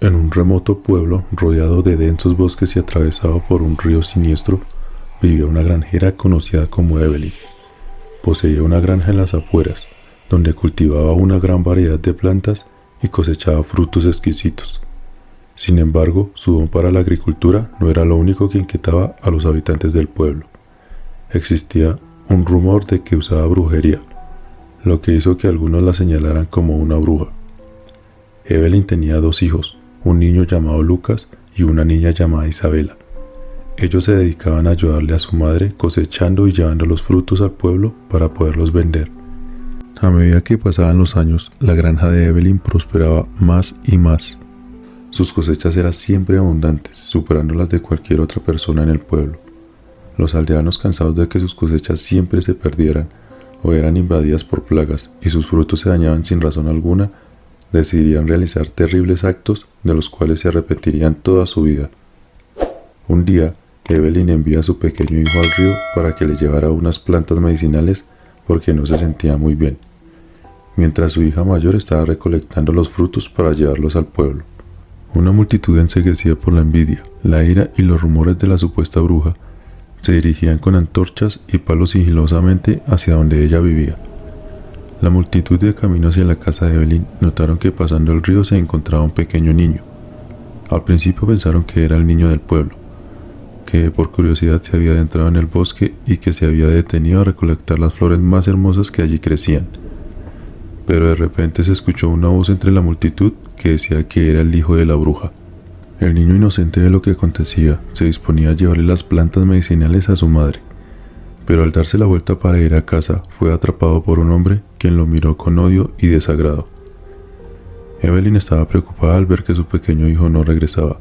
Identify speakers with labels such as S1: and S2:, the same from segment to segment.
S1: En un remoto pueblo, rodeado de densos bosques y atravesado por un río siniestro, vivía una granjera conocida como Evelyn. Poseía una granja en las afueras, donde cultivaba una gran variedad de plantas y cosechaba frutos exquisitos. Sin embargo, su don para la agricultura no era lo único que inquietaba a los habitantes del pueblo. Existía un rumor de que usaba brujería, lo que hizo que algunos la señalaran como una bruja. Evelyn tenía dos hijos, un niño llamado Lucas y una niña llamada Isabela. Ellos se dedicaban a ayudarle a su madre cosechando y llevando los frutos al pueblo para poderlos vender. A medida que pasaban los años, la granja de Evelyn prosperaba más y más. Sus cosechas eran siempre abundantes, superando las de cualquier otra persona en el pueblo. Los aldeanos, cansados de que sus cosechas siempre se perdieran o eran invadidas por plagas y sus frutos se dañaban sin razón alguna, decidían realizar terribles actos de los cuales se arrepentirían toda su vida. Un día, Evelyn envía a su pequeño hijo al río para que le llevara unas plantas medicinales porque no se sentía muy bien, mientras su hija mayor estaba recolectando los frutos para llevarlos al pueblo. Una multitud enceguecida por la envidia, la ira y los rumores de la supuesta bruja, se dirigían con antorchas y palos sigilosamente hacia donde ella vivía. La multitud de camino hacia la casa de Evelyn notaron que pasando el río se encontraba un pequeño niño. Al principio pensaron que era el niño del pueblo, que por curiosidad se había adentrado en el bosque y que se había detenido a recolectar las flores más hermosas que allí crecían. Pero de repente se escuchó una voz entre la multitud que decía que era el hijo de la bruja. El niño, inocente de lo que acontecía, se disponía a llevarle las plantas medicinales a su madre, pero al darse la vuelta para ir a casa fue atrapado por un hombre quien lo miró con odio y desagrado. Evelyn estaba preocupada al ver que su pequeño hijo no regresaba.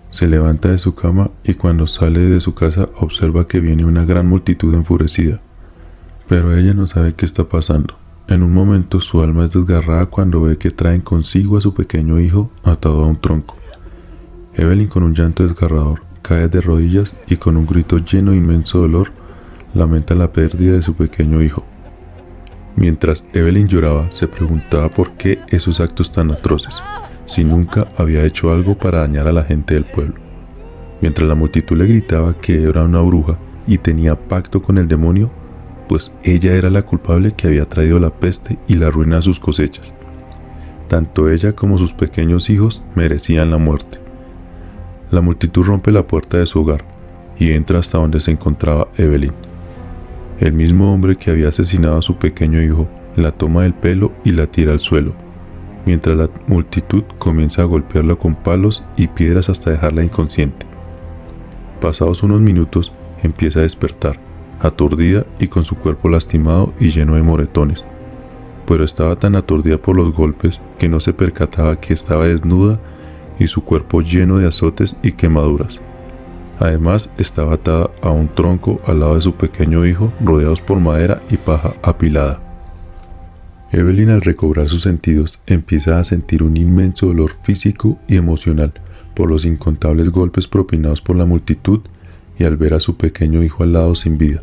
S1: Se levanta de su cama y cuando sale de su casa observa que viene una gran multitud enfurecida, pero ella no sabe qué está pasando. En un momento su alma es desgarrada cuando ve que traen consigo a su pequeño hijo atado a un tronco. Evelyn, con un llanto desgarrador, cae de rodillas y con un grito lleno de inmenso dolor lamenta la pérdida de su pequeño hijo. Mientras Evelyn lloraba, se preguntaba por qué esos actos tan atroces, si nunca había hecho algo para dañar a la gente del pueblo. Mientras la multitud le gritaba que era una bruja y tenía pacto con el demonio, pues ella era la culpable que había traído la peste y la ruina a sus cosechas. Tanto ella como sus pequeños hijos merecían la muerte. La multitud rompe la puerta de su hogar y entra hasta donde se encontraba Evelyn. El mismo hombre que había asesinado a su pequeño hijo la toma del pelo y la tira al suelo, mientras la multitud comienza a golpearla con palos y piedras hasta dejarla inconsciente. Pasados unos minutos, empieza a despertar, aturdida y con su cuerpo lastimado y lleno de moretones, pero estaba tan aturdida por los golpes que no se percataba que estaba desnuda y su cuerpo lleno de azotes y quemaduras. Además, estaba atada a un tronco al lado de su pequeño hijo, rodeados por madera y paja apilada. Evelyn, al recobrar sus sentidos, empieza a sentir un inmenso dolor físico y emocional por los incontables golpes propinados por la multitud y al ver a su pequeño hijo al lado sin vida.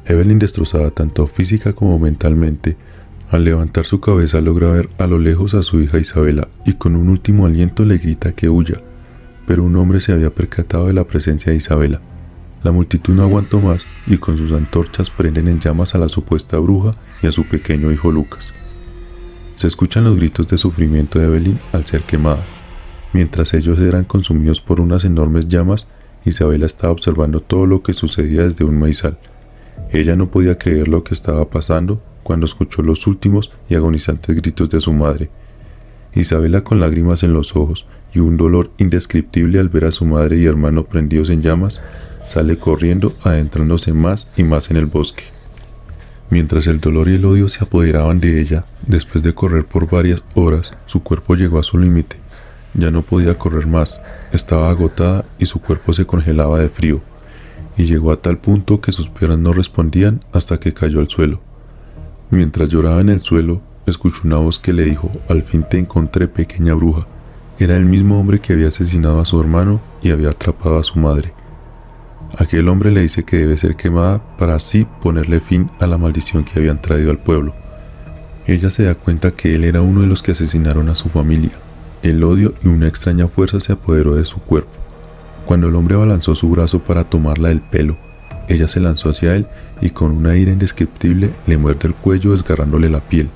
S1: Evelyn, destrozada tanto física como mentalmente, al levantar su cabeza logra ver a lo lejos a su hija Isabela y con un último aliento le grita que huya, pero un hombre se había percatado de la presencia de Isabela. La multitud no aguantó más y con sus antorchas prenden en llamas a la supuesta bruja y a su pequeño hijo Lucas. Se escuchan los gritos de sufrimiento de Evelyn al ser quemada. Mientras ellos eran consumidos por unas enormes llamas, Isabela estaba observando todo lo que sucedía desde un maizal. Ella no podía creer lo que estaba pasando cuando escuchó los últimos y agonizantes gritos de su madre. Isabela, con lágrimas en los ojos y un dolor indescriptible al ver a su madre y hermano prendidos en llamas, sale corriendo, adentrándose más y más en el bosque. Mientras el dolor y el odio se apoderaban de ella, después de correr por varias horas, su cuerpo llegó a su límite. Ya no podía correr más, estaba agotada y su cuerpo se congelaba de frío, y llegó a tal punto que sus piernas no respondían hasta que cayó al suelo. Mientras lloraba en el suelo, escuchó una voz que le dijo: «Al fin te encontré, pequeña bruja». Era el mismo hombre que había asesinado a su hermano y había atrapado a su madre. Aquel hombre le dice que debe ser quemada para así ponerle fin a la maldición que habían traído al pueblo. Ella se da cuenta que él era uno de los que asesinaron a su familia. el odio y una extraña fuerza se apoderó de su cuerpo. Cuando el hombre abalanzó su brazo para tomarla del pelo, ella se lanzó hacia él y con una ira indescriptible le muerde el cuello desgarrándole la piel.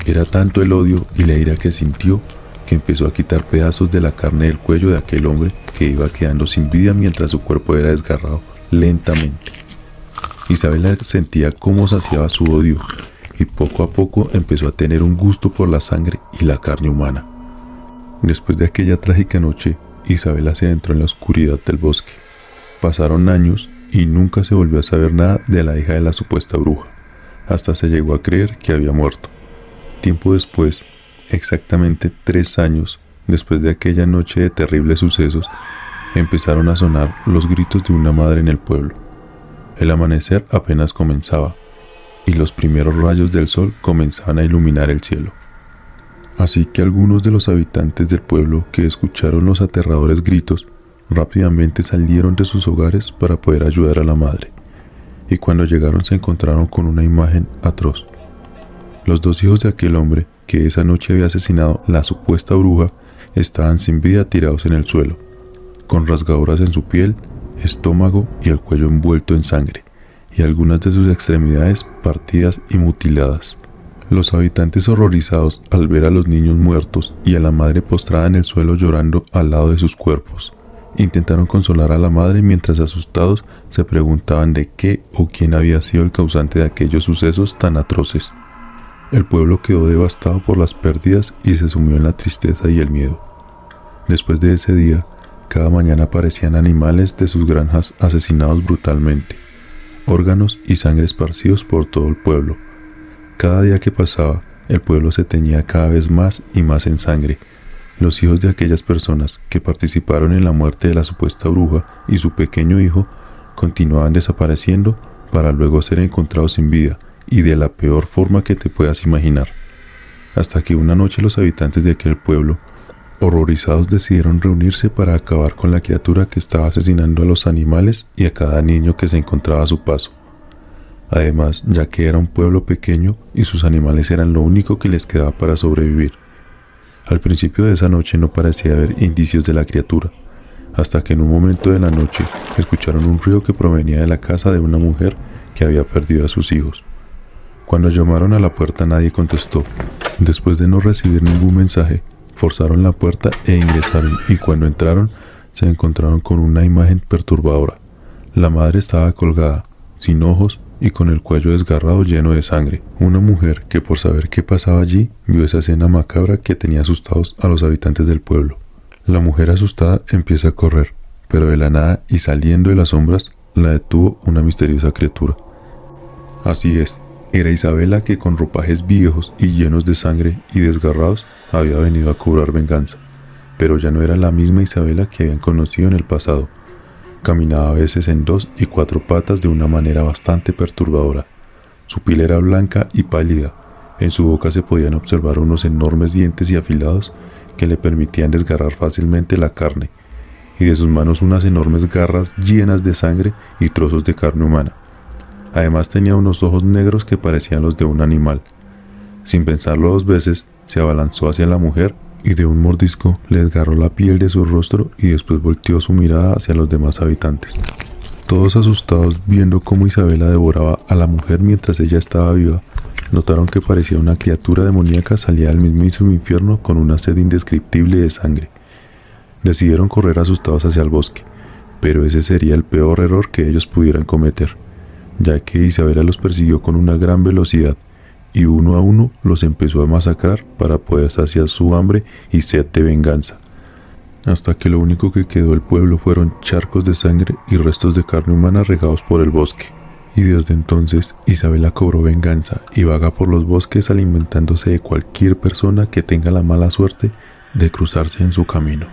S1: Era tanto el odio y la ira que sintió que empezó a quitar pedazos de la carne del cuello de aquel hombre que iba quedando sin vida mientras su cuerpo era desgarrado lentamente. Isabela sentía cómo saciaba su odio y poco a poco empezó a tener un gusto por la sangre y la carne humana. Después de aquella trágica noche, Isabela se adentró en la oscuridad del bosque. Pasaron años y nunca se volvió a saber nada de la hija de la supuesta bruja, hasta se llegó a creer que había muerto. Tiempo después, exactamente 3 años después de aquella noche de terribles sucesos, empezaron a sonar los gritos de una madre en el pueblo. El amanecer apenas comenzaba y los primeros rayos del sol comenzaban a iluminar el cielo. Así que algunos de los habitantes del pueblo que escucharon los aterradores gritos rápidamente salieron de sus hogares para poder ayudar a la madre, y cuando llegaron se encontraron con una imagen atroz. Los 2 hijos de aquel hombre que esa noche había asesinado la supuesta bruja estaban sin vida tirados en el suelo, con rasgaduras en su piel, estómago y el cuello envuelto en sangre, y algunas de sus extremidades partidas y mutiladas. Los habitantes, horrorizados al ver a los niños muertos y a la madre postrada en el suelo llorando al lado de sus cuerpos, intentaron consolar a la madre mientras asustados se preguntaban de qué o quién había sido el causante de aquellos sucesos tan atroces. El pueblo quedó devastado por las pérdidas y se sumió en la tristeza y el miedo. Después de ese día, cada mañana aparecían animales de sus granjas asesinados brutalmente, órganos y sangre esparcidos por todo el pueblo. Cada día que pasaba, el pueblo se teñía cada vez más y más en sangre. Los hijos de aquellas personas que participaron en la muerte de la supuesta bruja y su pequeño hijo continuaban desapareciendo para luego ser encontrados sin vida y de la peor forma que te puedas imaginar. Hasta que una noche los habitantes de aquel pueblo, horrorizados, decidieron reunirse para acabar con la criatura que estaba asesinando a los animales y a cada niño que se encontraba a su paso. Además, ya que era un pueblo pequeño y sus animales eran lo único que les quedaba para sobrevivir. Al principio de esa noche no parecía haber indicios de la criatura, hasta que en un momento de la noche escucharon un ruido que provenía de la casa de una mujer que había perdido a sus hijos. Cuando llamaron a la puerta nadie contestó. Después de no recibir ningún mensaje, forzaron la puerta e ingresaron, y cuando entraron se encontraron con una imagen perturbadora. La madre estaba colgada, sin ojos y con el cuello desgarrado lleno de sangre. Una mujer que, por saber qué pasaba allí, vio esa escena macabra que tenía asustados a los habitantes del pueblo. La mujer asustada empieza a correr, pero de la nada y saliendo de las sombras la detuvo una misteriosa criatura. Así es, era Isabela, que con ropajes viejos y llenos de sangre y desgarrados había venido a cobrar venganza, pero ya no era la misma Isabela que habían conocido en el pasado. Caminaba a veces en 2 y 4 patas de una manera bastante perturbadora. Su piel era blanca y pálida. En su boca se podían observar unos enormes dientes y afilados que le permitían desgarrar fácilmente la carne, y de sus manos unas enormes garras llenas de sangre y trozos de carne humana. Además tenía unos ojos negros que parecían los de un animal. Sin pensarlo 2 veces, se abalanzó hacia la mujer y de un mordisco le desgarró la piel de su rostro y después volteó su mirada hacia los demás habitantes. Todos asustados, viendo cómo Isabela devoraba a la mujer mientras ella estaba viva, notaron que parecía una criatura demoníaca salida del mismísimo infierno con una sed indescriptible de sangre. Decidieron correr asustados hacia el bosque, pero ese sería el peor error que ellos pudieran cometer, ya que Isabela los persiguió con una gran velocidad y uno a uno los empezó a masacrar para poder saciar su hambre y sed de venganza, hasta que lo único que quedó del pueblo fueron charcos de sangre y restos de carne humana regados por el bosque. Y desde entonces Isabela cobró venganza y vaga por los bosques alimentándose de cualquier persona que tenga la mala suerte de cruzarse en su camino.